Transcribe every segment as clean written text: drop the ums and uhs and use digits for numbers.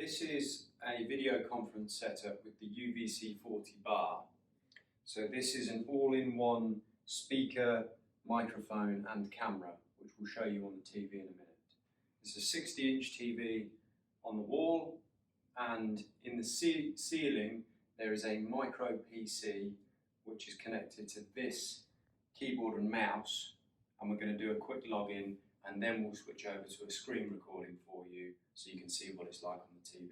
This is a video conference setup with the UVC40 bar. So this is an all-in-one speaker, microphone and camera, which we'll show you on the TV in a minute. There's a 60-inch TV on the wall, and in the ceiling there is a micro PC which is connected to this keyboard and mouse, and we're going to do a quick login and then we'll switch over to a screen recording for you so you can see what it's like on the TV.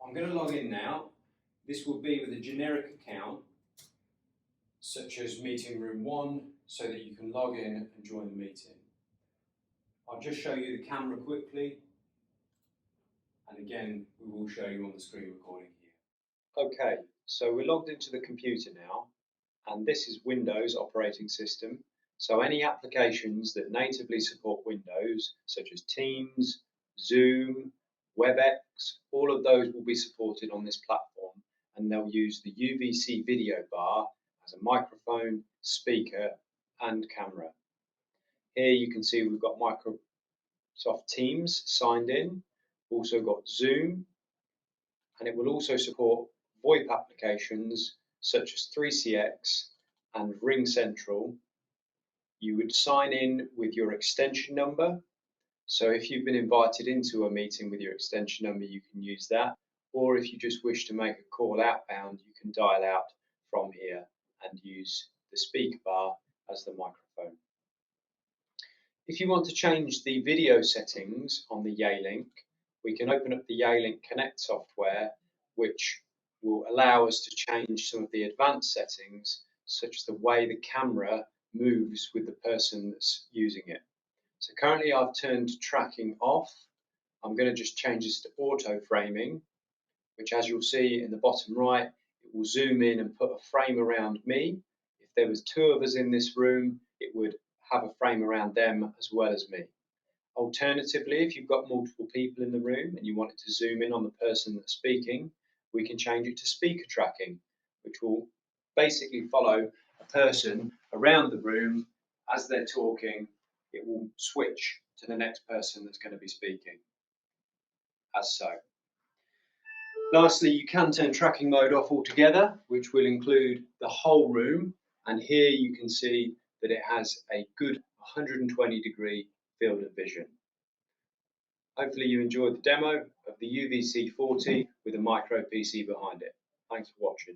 I'm going to log in now. This will be with a generic account such as meeting room 1 so that you can log in and join the meeting. I'll just show you the camera quickly, and again we will show you on the screen recording here. Okay, so we're logged into the computer now, and this is Windows operating system. So any applications that natively support Windows, such as Teams, Zoom, WebEx, all of those will be supported on this platform, and they'll use the UVC video bar as a microphone, speaker and camera. Here you can see we've got Microsoft Teams signed in, also got Zoom, and it will also support VoIP applications such as 3CX and Ring Central. You would sign in with your extension number. So if you've been invited into a meeting with your extension number, you can use that. Or if you just wish to make a call outbound, you can dial out from here and use the speaker bar as the microphone. If you want to change the video settings on the Yealink, we can open up the Yealink Connect software, which will allow us to change some of the advanced settings, such as the way the camera moves with the person that's using it. So currently I've turned tracking off. I'm going to just change this to auto framing, which, as you'll see in the bottom right, it will zoom in and put a frame around me. If there was 2 of us in this room, it would have a frame around them as well as me. Alternatively, if you've got multiple people in the room and you want it to zoom in on the person that's speaking, we can change it to speaker tracking, which will basically follow a person around the room as they're talking. It will switch to the next person that's going to be speaking, as so. Lastly, you can turn tracking mode off altogether, which will include the whole room, and here you can see that it has a good 120-degree field of vision. Hopefully you enjoyed the demo of the UVC40 with a micro PC behind it. Thanks for watching.